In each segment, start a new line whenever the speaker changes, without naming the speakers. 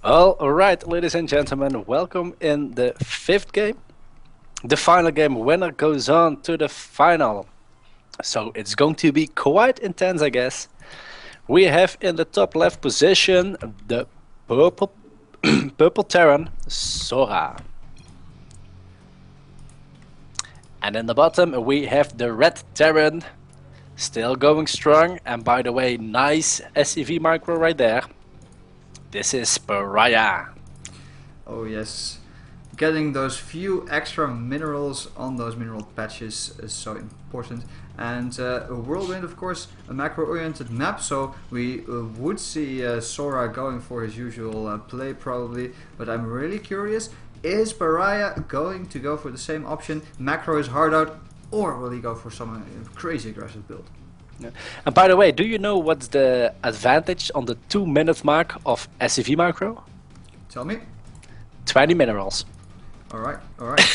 Alright, ladies and gentlemen, welcome in the fifth game. The final game, winner goes on to the final. So it's going to be quite intense, I guess. We have in the top left position the purple purple Terran, Sora. And in the bottom we have the red Terran, still going strong. And by the way, nice SCV micro right there. This is Pariah.
Oh yes, getting those few extra minerals on those mineral patches is so important. And a whirlwind, of course, a macro-oriented map, so we would see Sora going for his usual play probably, but I'm really curious, is Pariah going to go for the same option, macro is hard out, or will he go for some crazy aggressive build?
Yeah. And by the way, do you know what's the advantage on the 2-minute mark of SCV macro?
Tell me.
20 minerals.
Alright, alright.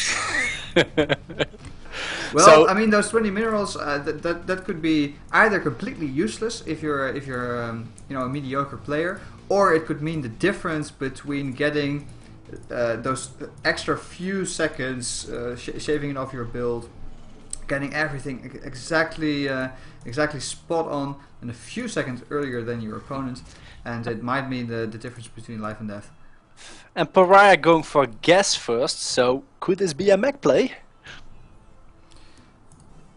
Well,
So,
I mean, those 20 minerals that could be either completely useless if you're you know, a mediocre player, or it could mean the difference between getting those extra few seconds, shaving it off your build, getting everything exactly spot on, and a few seconds earlier than your opponent, and it might mean the difference between life and death.
and Pariah going for gas first, so could this be a mech play?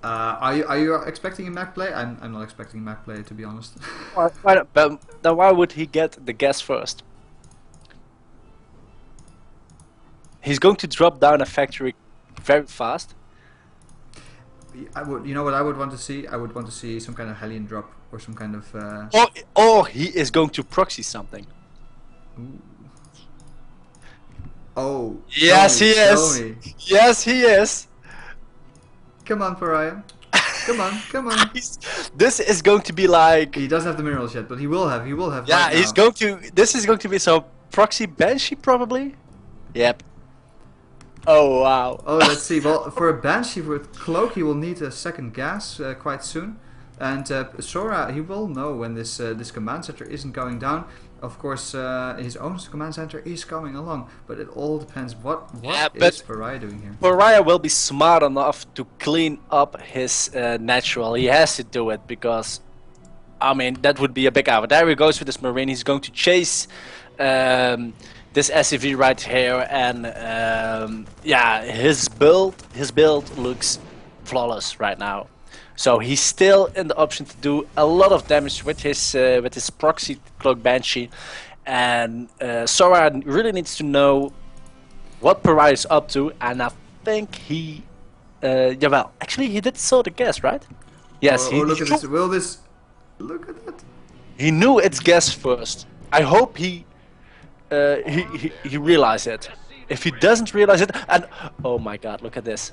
Are you expecting a Mac play? I'm not expecting a Mac play, to be honest.
But then why would he get the gas first? He's going to drop down a factory very fast.
I would, you know what I would want to see? I would want to see some kind of Hellion drop or some kind of.
Or he is going to proxy something.
Ooh. Oh.
Yes, he is.
Sony.
Yes, he is.
Come on, Pariah. Come on, come on.
This is going to be like.
He doesn't have the minerals yet, but he will have. He will have.
Yeah,
right
he's
now.
going to. This is going to be some proxy Banshee probably. Yep. Oh wow.
Oh, let's see. Well, for a Banshee with Cloak, he will need a second gas quite soon. And Sora, he will know when this command center isn't going down. Of course, his own command center is coming along, but it all depends. What is Pariah doing here?
Pariah will be smart enough to clean up his natural. He has to do it because, I mean, that would be a big hour. There he goes with this Marine. He's going to chase this SCV right here, and yeah, his build looks flawless right now. So he's still in the option to do a lot of damage with his proxy Cloak Banshee, and Sora really needs to know what Pariah is up to, and I think he, yeah, well, actually he did saw the guess, right? Yes,
Oh, look at this. Will this? Look at that.
he knew it's guess first. I hope he realized it. If he doesn't realize it, and oh my God, look at this.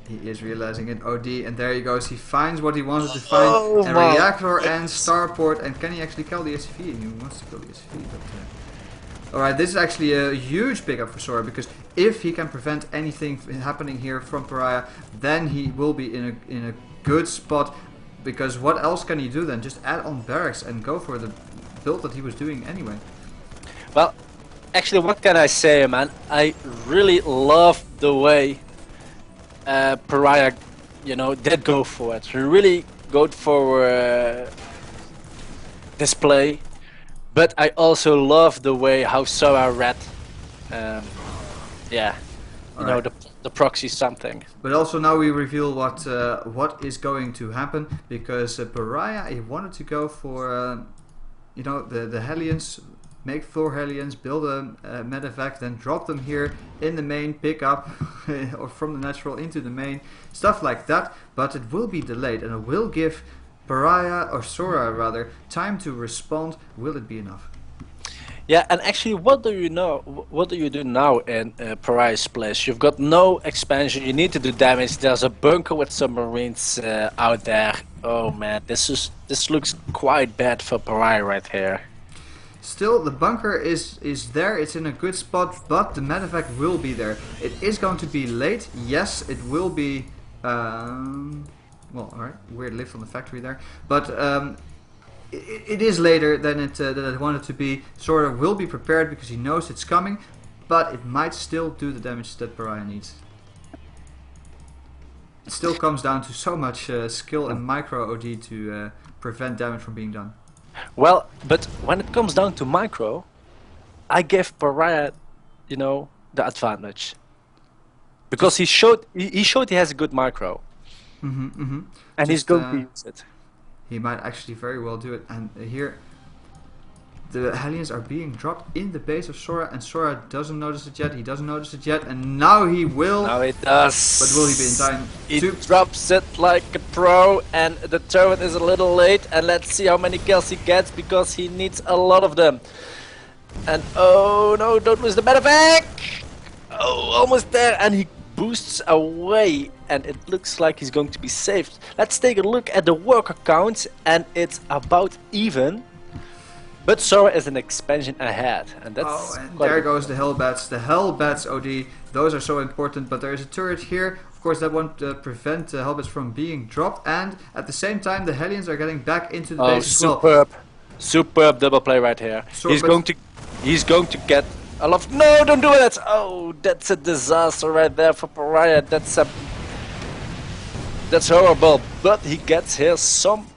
He is realizing it, OD, and there he goes. He finds what he wanted to find,
Oh
and
my
Reactor and
goodness.
Starport, and can he actually kill the SCV? He wants to kill the SCV, but... Alright, this is actually a huge pickup for Sora, because if he can prevent anything happening here from Pariah, then he will be in a good spot, because what else can he do then? Just add on barracks and go for the build that he was doing anyway.
Well, actually, what can I say, man? I really love the way Pariah, you know, did go for it. He really go for this play, but I also love the way how Sora read, yeah, you know, the proxy something.
But also now we reveal what is going to happen, because Pariah, he wanted to go for you know, the Hellions, make 4 Hellions, build a medevac, then drop them here in the main, pick up or from the natural into the main, stuff like that. But it will be delayed, and it will give Pariah, or Sora rather, time to respond. Will it be enough?
Yeah, and actually, what do you know? What do you do now in Pariah's place? You've got no expansion. You need to do damage. There's a bunker with submarines out there. Oh man, this looks quite bad for Pariah right here.
Still, the bunker is there, it's in a good spot, but the medevac will be there. It is going to be late, yes, it will be, well, alright, weird lift on the factory there, but it is later than it wanted to be. Sora will be prepared because he knows it's coming, but it might still do the damage that Pariah needs. It still comes down to so much skill and micro OD to prevent damage from being done.
Well, but when it comes down to micro, I give Pariah, you know, the advantage. Because he showed he has a good micro. And he's going to use it.
He might actually very well do it. And here, the Hellions are being dropped in the base of Sora, and Sora doesn't notice it yet. He doesn't notice it yet, and now he will.
Now it does.
But will he be in time?
He drops it like a pro, and the turret is a little late. And let's see how many kills he gets, because he needs a lot of them. And oh no, don't lose the medevac! Oh, almost there, and he boosts away, and it looks like he's going to be saved. Let's take a look at the worker count, and it's about even. But Sora is an expansion ahead, and that's.
Oh, and there goes the Hellbats. The Hellbats OD, those are so important, but there is a turret here. Of course, that won't prevent the Hellbats from being dropped, and at the same time, the Hellions are getting back into the base as well.
Superb. Superb double play right here. He's going to get a lot. No, don't do that! Oh, that's a disaster right there for Pariah. That's horrible. But he gets here some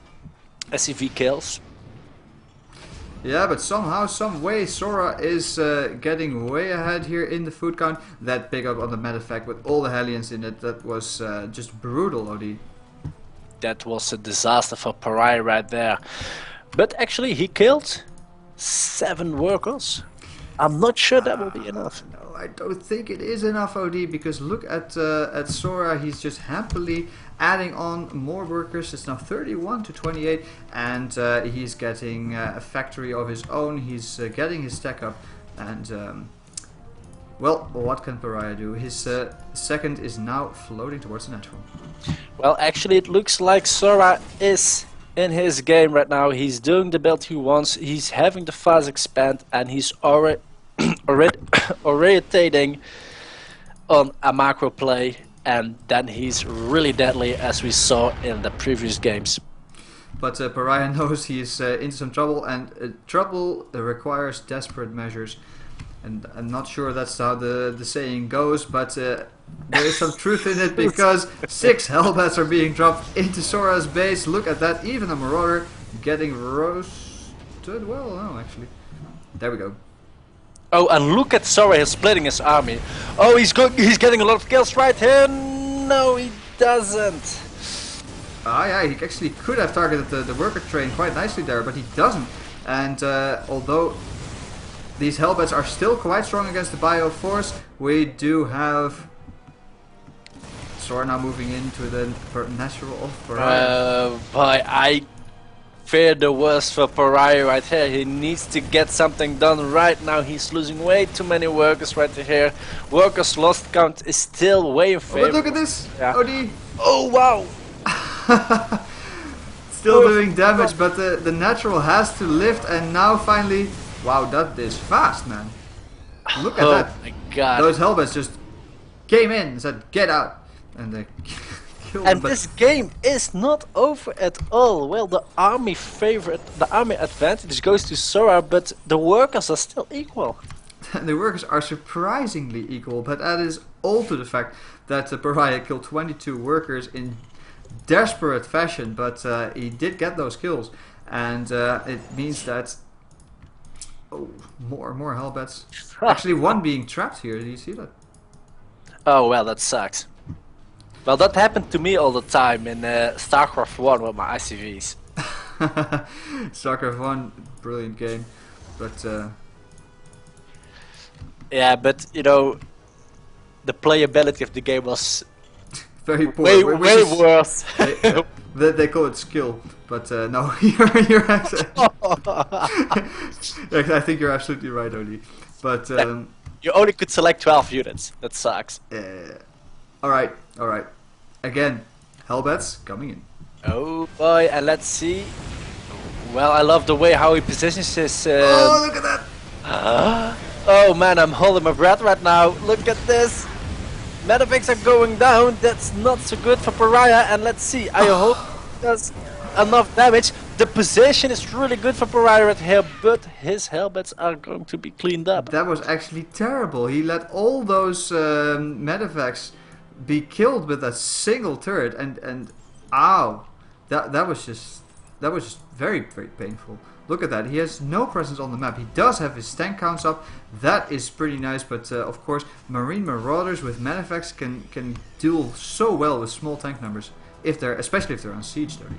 SCV kills.
Yeah, but somehow, some way, Sora is getting way ahead here in the food count. That pickup on the medevac with all the Hellions in it, that was just brutal, OD.
That was a disaster for Pariah right there. But actually, he killed 7 workers. I'm not sure that will be enough.
No, I don't think it is enough, OD, because look at Sora. He's just happily adding on more workers. It's now 31 to 28, and he's getting a factory of his own. He's getting his stack up, and well, what can Pariah do? His second is now floating towards the natural.
Well, actually, it looks like Sora is in his game right now. He's doing the build he wants. He's having the fast expand, and he's already orientating on a macro play, and then he's really deadly, as we saw in the previous games.
But Pariah knows he's into some trouble, and trouble requires desperate measures. And I'm not sure that's how the saying goes, but there is some truth in it, because 6 Hellbats are being dropped into Sora's base. Look at that, even a Marauder getting roasted. Well, no, actually. There we go.
Oh, and look at Sora, he's splitting his army. Oh, he's getting a lot of kills right here. No, he doesn't.
Yeah, he actually could have targeted the worker train quite nicely there, but he doesn't. And although these Hellbats are still quite strong against the Bio Force, we do have Sora now moving into the natural of Pariah.
Boy, I fear the worst for Pariah right here. He needs to get something done right now. He's losing way too many workers right here. Workers lost count is still way in favor.
But look at this,
yeah.
OD.
Oh wow!
Still doing damage, but the natural has to lift, and now finally, wow, that is fast, man. Look at that.
Oh my god.
Those Hellbats just came in and said, get out. And they killed them.
And this game is not over at all. Well, the army advantage goes to Sora, but the workers are still equal.
The workers are surprisingly equal, but that is all to the fact that Pariah killed 22 workers in desperate fashion, but he did get those kills, and it means that more Hellbats. Actually, one being trapped here. Do you see that?
Oh well, that sucks. Well, that happened to me all the time in StarCraft 1 with my ICVs.
StarCraft 1, brilliant game, but
yeah, but you know, the playability of the game was
very poor.
way worse.
They call it skill, but no, you're actually. I think you're absolutely right, Oli. But
you only could select 12 units. That sucks.
All right. Again, Hellbats coming in.
Oh boy, and let's see. Well, I love the way how he positions his.
Oh, look at that!
Oh man, I'm holding my breath right now. Look at this. Medevacs are going down. That's not so good for Pariah. And let's see. I hope he does enough damage. the position is really good for Pariah right here, but his helmets are going to be cleaned up.
That was actually terrible. He let all those medevacs be killed with a single turret, and ow, that was just very painful. Look at that. He has no presence on the map. He does have his tank counts up. That is pretty nice, but of course, Marine Marauders with medevacs can deal so well with small tank numbers, especially if they're on siege, though.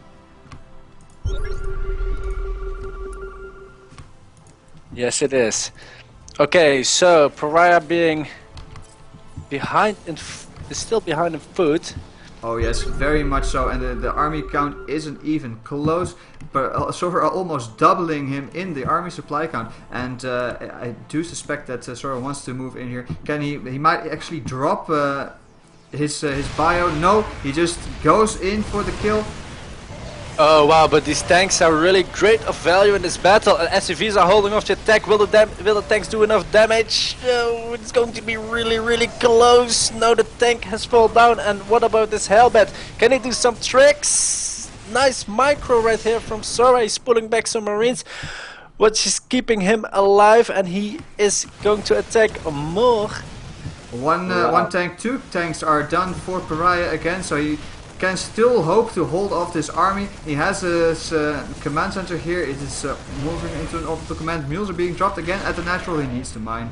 Yes, it is. Okay, so Pariah being behind is still behind in food.
Oh yes, very much so, and the army count isn't even close, but Sora almost doubling him in the army supply count, and I do suspect that Sora wants to move in here. He might actually drop his bio. No, he just goes in for the kill.
Oh wow, but these tanks are really great of value in this battle, and SCVs are holding off the attack. Will the tanks do enough damage? Oh, it's going to be really close. No, the tank has fallen down, and what about this Hellbat? Can he do some tricks? Nice micro right here from Sora. He's pulling back some Marines, which is keeping him alive, and he is going to attack more.
One tank, 2 tanks are done for Pariah again, so he can still hope to hold off this army. He has his command center here. It is moving into an orbital command. Mules are being dropped again at the natural. He needs to mine.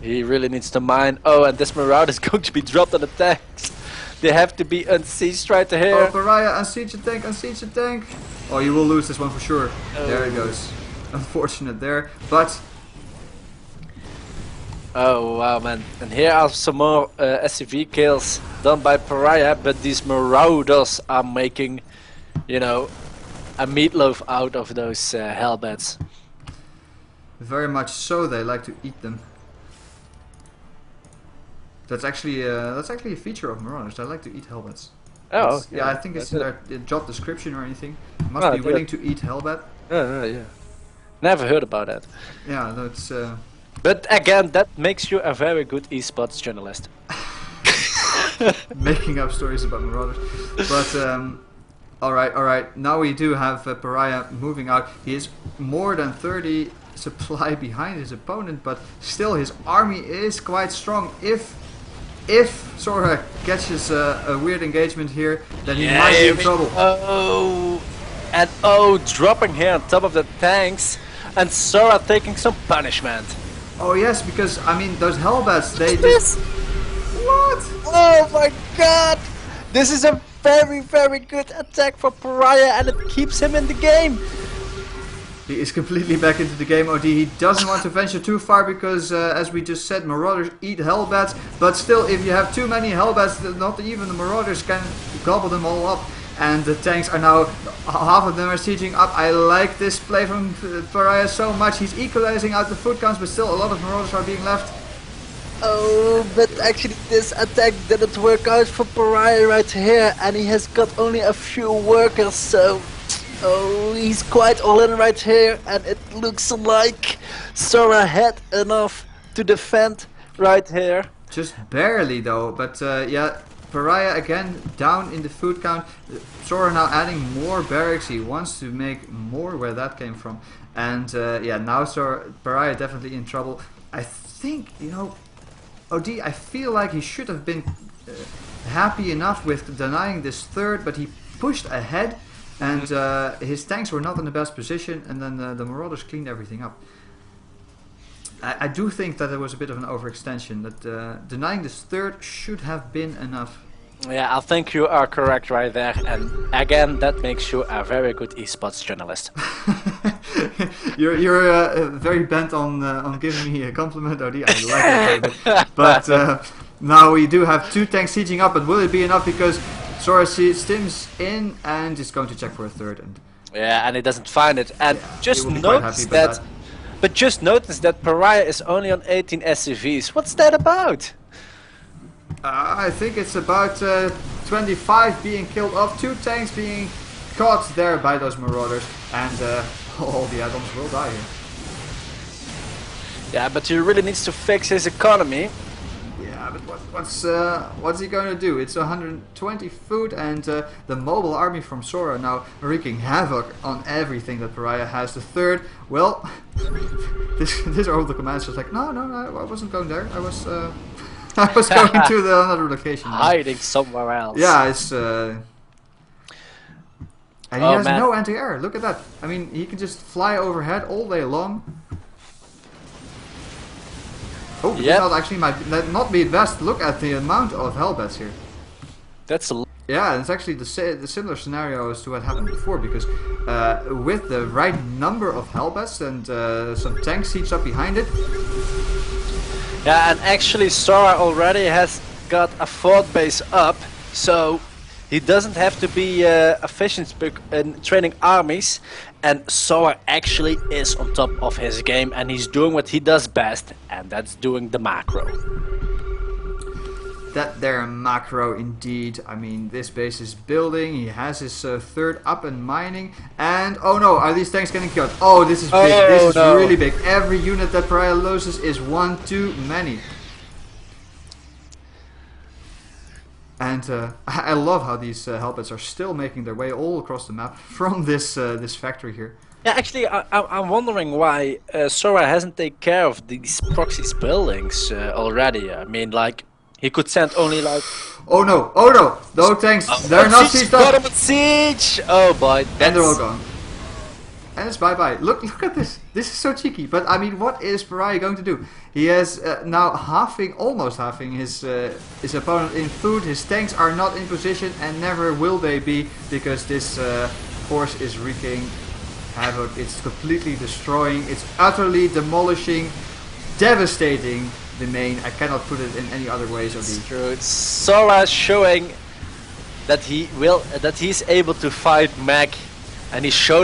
He really needs to mine. Oh, and this Marauder is going to be dropped on the tanks. They have to be unsieged right here.
Oh, Pariah, unsiege the tank, unsiege the tank. Oh, you will lose this one for sure. Oh. There it goes. Unfortunate there, but...
Oh wow, man. And here are some more SCV kills done by Pariah, but these Marauders are making, you know, a meatloaf out of those Hellbats.
Very much so, they like to eat them. That's actually a feature of Marauders. They like to eat Hellbats.
Oh,
yeah, I think it's in their job description or anything. Must be willing to eat Hellbat.
Yeah. Never heard about that.
Yeah, that's...
But again, that makes you a very good esports journalist.
Making up stories about Marauders. But, alright. Now we do have Pariah moving out. He is more than 30 supply behind his opponent, but still his army is quite strong. If Sora catches a weird engagement here, then he might be in trouble.
Dropping here on top of the tanks, and Sora taking some punishment.
Oh yes, because I mean those Hellbats, they
just...
What?
Oh my god! This is a very good attack for Pariah, and it keeps him in the game.
He is completely back into the game, OD. He doesn't want to venture too far because, as we just said, Marauders eat Hellbats. But still, if you have too many Hellbats, not even the Marauders can gobble them all up. And the tanks are now, half of them are sieging up. I like this play from Pariah so much. He's equalizing out the foot counts, but still a lot of Marauders are being left.
Oh, but actually this attack didn't work out for Pariah right here. And he has got only a few workers, so... Oh, he's quite all in right here. And it looks like Sora had enough to defend right here.
Just barely though, but yeah. Pariah again down in the food count. Sora now adding more barracks. He wants to make more where that came from. And yeah, now Pariah definitely in trouble. I think, you know, OD, I feel like he should have been happy enough with denying this third, but he pushed ahead and his tanks were not in the best position, and then the Marauders cleaned everything up. I do think that there was a bit of an overextension, that denying this third should have been enough.
Yeah, I think you are correct right there, and again, that makes you a very good esports journalist.
You're very bent on giving me a compliment, OD. I like it, but now we do have 2 tanks sieging up, but will it be enough? Because Sora stims in and is going to check for a third. And
yeah, and he doesn't find it. And
yeah,
just notice that. But just notice that Pariah is only on 18 SCVs. What's that about?
I think it's about 25 being killed off, 2 tanks being caught there by those Marauders, and all the add-ons will die here.
Yeah, but he really needs to fix his economy.
Yeah, but what's he going to do? It's 120 food, and the mobile army from Sora now wreaking havoc on everything that Pariah has. The third, well, this Orbital the Commander was like, no, I wasn't going there. I was I was going to the another location.
Hiding somewhere else.
Yeah, it's and he has
man.
no anti-air. Look at that. I mean, he can just fly overhead all day long. Oh, this
Yep.
actually might not be best. Look at the amount of hellbats here.
That's a
Yeah, and it's actually the similar scenario as to what happened before, because with the right number of hellbats and some tank seats up behind it.
Yeah, and actually Sora already has got a fort base up, so he doesn't have to be efficient in training armies, and Sora actually is on top of his game, and he's doing what he does best, and that's doing the macro.
That there macro indeed. I mean, this base is building. He has his third up and mining. And oh no, are these tanks getting killed? Oh, this is big. This is really big. Every unit that Pariah loses is one too many. And I love how these hellbats are still making their way all across the map from this this factory here.
Yeah, actually, I'm wondering why Sora hasn't taken care of these proxies buildings already. I mean, like, he could send only like...
Oh no, no tanks, they're not sieged up.
Got him at siege! Oh boy, that's...
And they're all gone. And it's bye-bye. Look at this. This is so cheeky. But I mean, what is Pariah going to do? He has now almost halving his opponent in food. His tanks are not in position, and never will they be, because this force is wreaking havoc. It's completely destroying. It's utterly demolishing, devastating the main. I cannot put it in any other way. So
It's true. It's Sora showing that he's able to fight Mech, and he showed